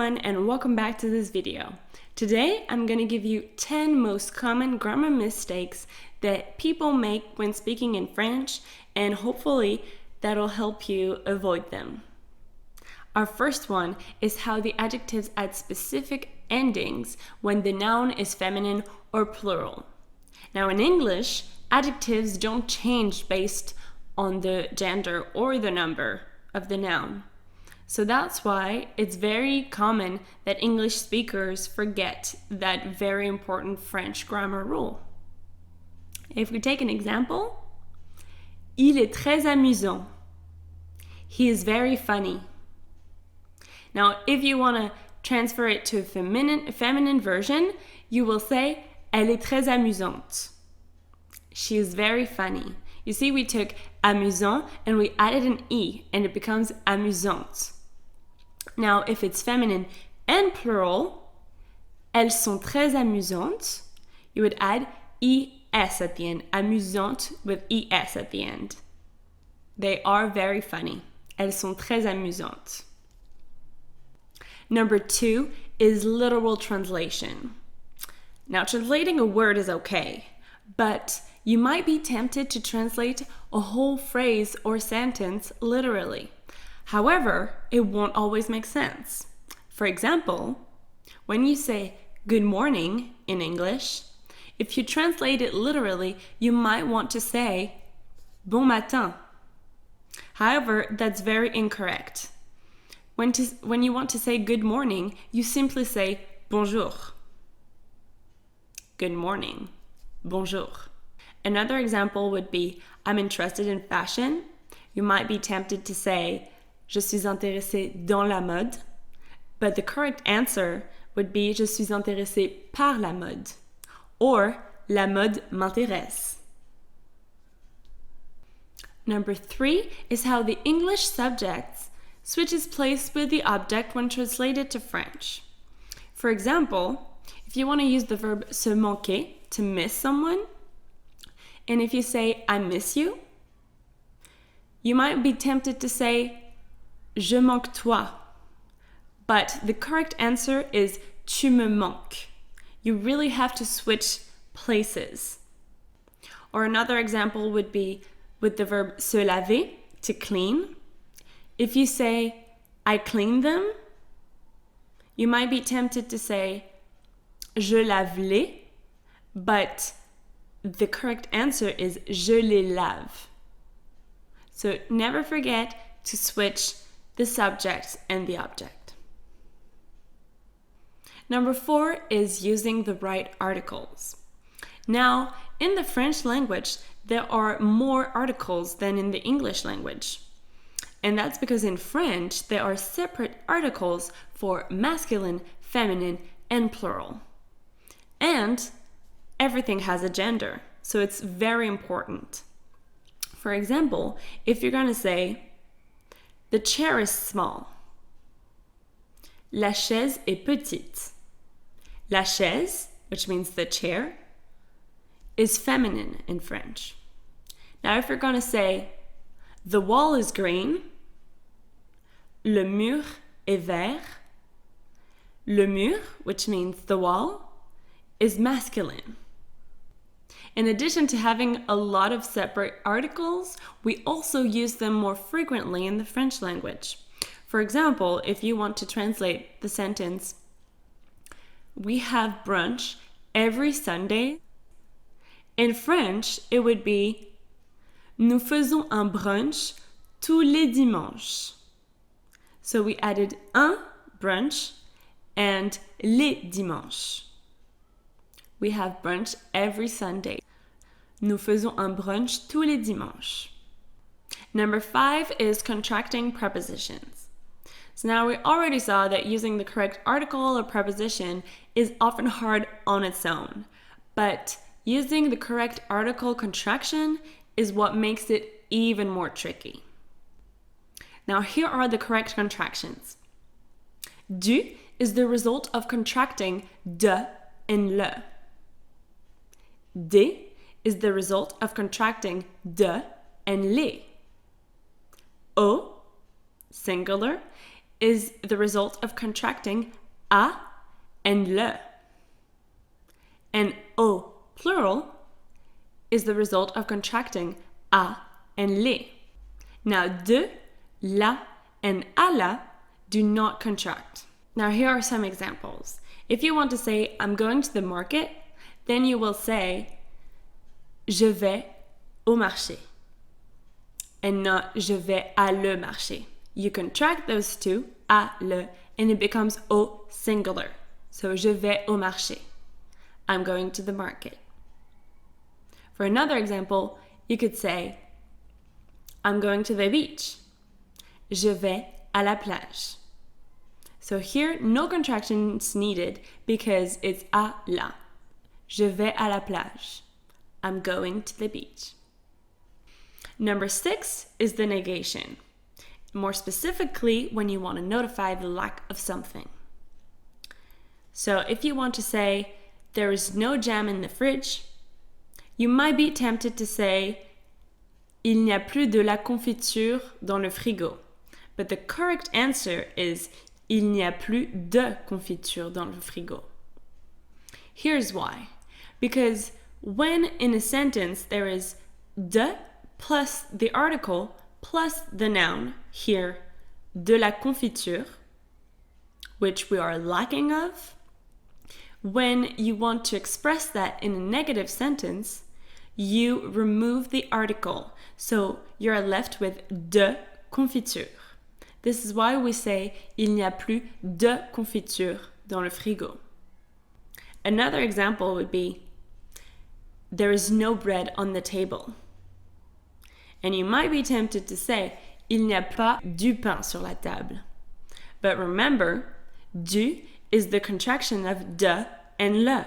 everyone, and welcome back to this video. Today I'm going to give you 10 most common grammar mistakes that people make when speaking in French, and hopefully that'll help you avoid them. Our first one is how the adjectives add specific endings when the noun is feminine or plural. Now in English, adjectives don't change based on the gender or the number of the noun. So that's why it's very common that English speakers forget that very important French grammar rule. If we take an example, il est très amusant. He is very funny. Now, if you want to transfer it to a feminine version, you will say elle est très amusante. She is very funny. You see, we took amusant and we added an E and it becomes amusante. Now, if it's feminine and plural, elles sont très amusantes, you would add ES at the end, amusante with ES at the end. They are very funny. Elles sont très amusantes. Number 2 is literal translation. Now, translating a word is okay, but you might be tempted to translate a whole phrase or sentence literally. However, it won't always make sense. For example, when you say good morning in English, if you translate it literally, you might want to say bon matin. However, that's very incorrect. When you want to say good morning, you simply say bonjour. Good morning. Bonjour. Another example would be I'm interested in fashion. You might be tempted to say je suis intéressé dans la mode, but the correct answer would be je suis intéressé par la mode, or la mode m'intéresse. Number 3 is how the English subject switches place with the object when translated to French. For example, if you want to use the verb se manquer, to miss someone, and if you say I miss you, you might be tempted to say je manque toi, but the correct answer is tu me manques. You really have to switch places. Or another example would be with the verb se laver, to clean. If you say I clean them, you might be tempted to say je lave les, but the correct answer is je les lave. So never forget to switch the subject and the object. Number 4 is using the right articles. Now, in the French language, there are more articles than in the English language. And that's because in French, there are separate articles for masculine, feminine, and plural. And everything has a gender, so it's very important. For example, if you're going to say, the chair is small. La chaise est petite. La chaise, which means the chair, is feminine in French. Now, if you're going to say, the wall is green, le mur est vert, le mur, which means the wall, is masculine. In addition to having a lot of separate articles, we also use them more frequently in the French language. For example, if you want to translate the sentence, we have brunch every Sunday, in French, it would be nous faisons un brunch tous les dimanches. So we added un, brunch, and les dimanches. We have brunch every Sunday. Nous faisons un brunch tous les dimanches. Number 5 is contracting prepositions. So now we already saw that using the correct article or preposition is often hard on its own, but using the correct article contraction is what makes it even more tricky. Now here are the correct contractions. Du is the result of contracting de and le. Des is the result of contracting de and les. Au, singular, is the result of contracting a and le. And au, plural, is the result of contracting a and les. Now, de, la, and à la do not contract. Now, here are some examples. If you want to say, I'm going to the market, then you will say, je vais au marché, and not je vais à le marché. You contract those two, à, le, and it becomes au singular. So, je vais au marché. I'm going to the market. For another example, you could say, I'm going to the beach. Je vais à la plage. So here, no contractions needed because it's à la. Je vais à la plage. I'm going to the beach. Number 6 is the negation. More specifically, when you want to notify the lack of something. So if you want to say, there is no jam in the fridge, you might be tempted to say, il n'y a plus de la confiture dans le frigo. But the correct answer is, il n'y a plus de confiture dans le frigo. Here's why. Because when in a sentence there is de plus the article plus the noun, here, de la confiture, which we are lacking of, when you want to express that in a negative sentence, you remove the article. So you're left with de confiture. This is why we say il n'y a plus de confiture dans le frigo. Another example would be there is no bread on the table. And you might be tempted to say il n'y a pas du pain sur la table. But remember, du is the contraction of de and le.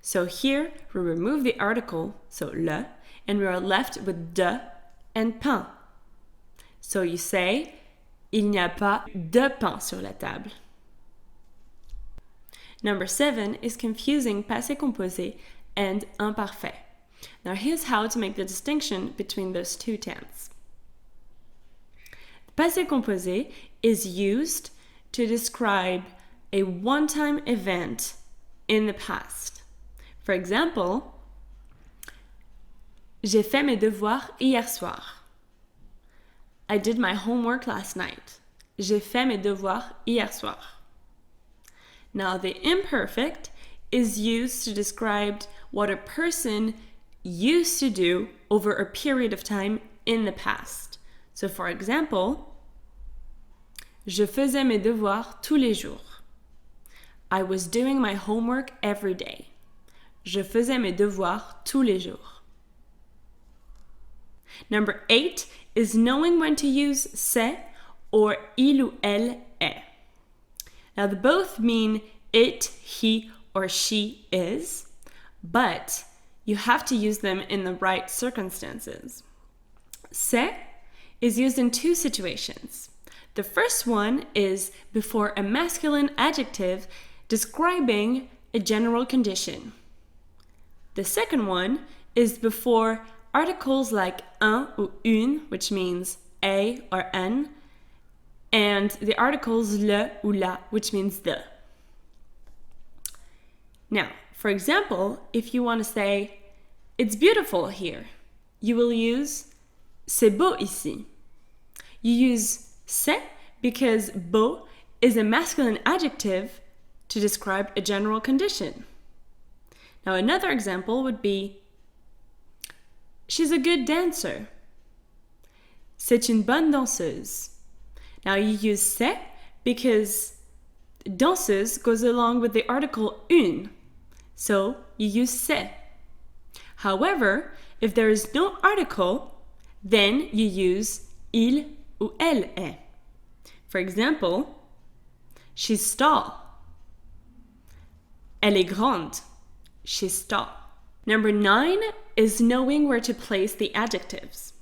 So here we remove the article, so le, and we are left with de and pain. So you say il n'y a pas de pain sur la table. Number 7 is confusing passé composé and imparfait. Now here's how to make the distinction between those two tenses. Passé composé is used to describe a one-time event in the past. For example, j'ai fait mes devoirs hier soir. I did my homework last night. J'ai fait mes devoirs hier soir. Now, the imperfect is used to describe what a person used to do over a period of time in the past. So, for example, je faisais mes devoirs tous les jours. I was doing my homework every day. Je faisais mes devoirs tous les jours. Number 8 is knowing when to use c'est or il ou elle est. Now, they both mean it, he, or she is, but you have to use them in the right circumstances. C'est is used in two situations. The first one is before a masculine adjective describing a general condition. The second one is before articles like un or une, which means a or an, and the articles le ou la, which means the. Now, for example, if you want to say, it's beautiful here, you will use c'est beau ici. You use c'est because beau is a masculine adjective to describe a general condition. Now, another example would be, she's a good dancer. C'est une bonne danseuse. Now, you use c'est because danseuse goes along with the article une. So, you use c'est. However, if there is no article, then you use il ou elle est. For example, she's tall. Elle est grande. She's tall. Number 9 is knowing where to place the adjectives.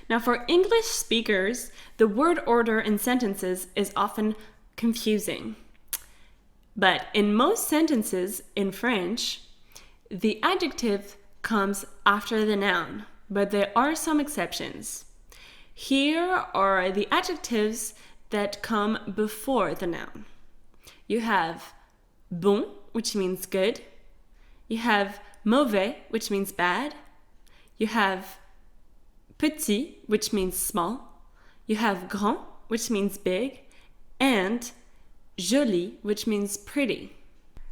Now, for English speakers, the word order in sentences is often confusing. But in most sentences in French, the adjective comes after the noun, but there are some exceptions. Here are the adjectives that come before the noun. You have bon, which means good. You have mauvais, which means bad. You have petit, which means small. You have grand, which means big. And jolie, which means pretty.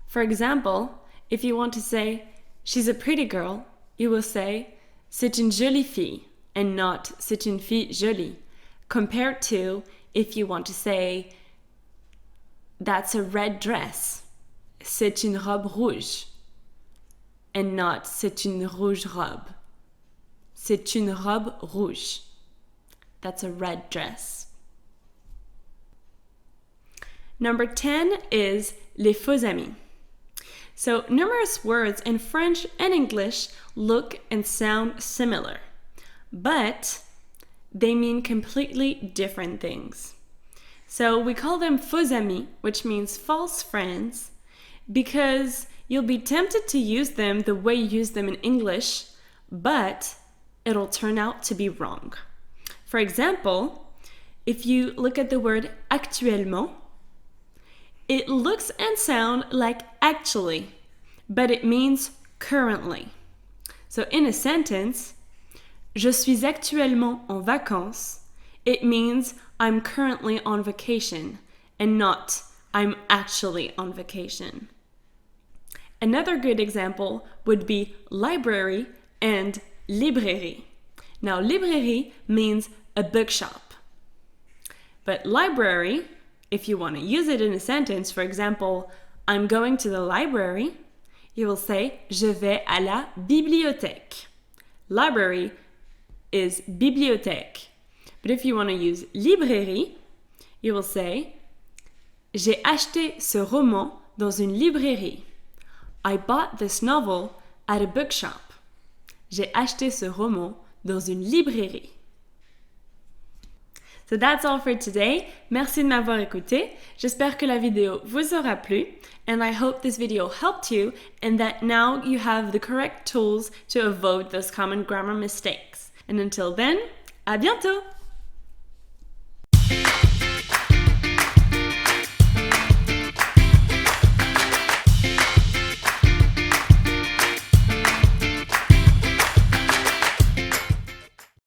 For example, if you want to say, she's a pretty girl, you will say, c'est une jolie fille, and not c'est une fille jolie, compared to if you want to say, that's a red dress, c'est une robe rouge, and not c'est une rouge robe. C'est une robe rouge. That's a red dress. Number 10 is les faux amis. So numerous words in French and English look and sound similar, but they mean completely different things. So we call them faux amis, which means false friends, because you'll be tempted to use them the way you use them in English, but it'll turn out to be wrong. For example, if you look at the word actuellement, it looks and sounds like actually, but it means currently. So in a sentence, je suis actuellement en vacances, it means I'm currently on vacation and not I'm actually on vacation. Another good example would be library and librairie. Now, librairie means a bookshop, but library, if you want to use it in a sentence, for example, I'm going to the library, you will say, je vais à la bibliothèque. Library is bibliothèque. But if you want to use librairie, you will say, j'ai acheté ce roman dans une librairie. I bought this novel at a bookshop. J'ai acheté ce roman dans une librairie. So that's all for today. Merci de m'avoir écouté. J'espère que la vidéo vous aura plu. And I hope this video helped you and that now you have the correct tools to avoid those common grammar mistakes. And until then, à bientôt!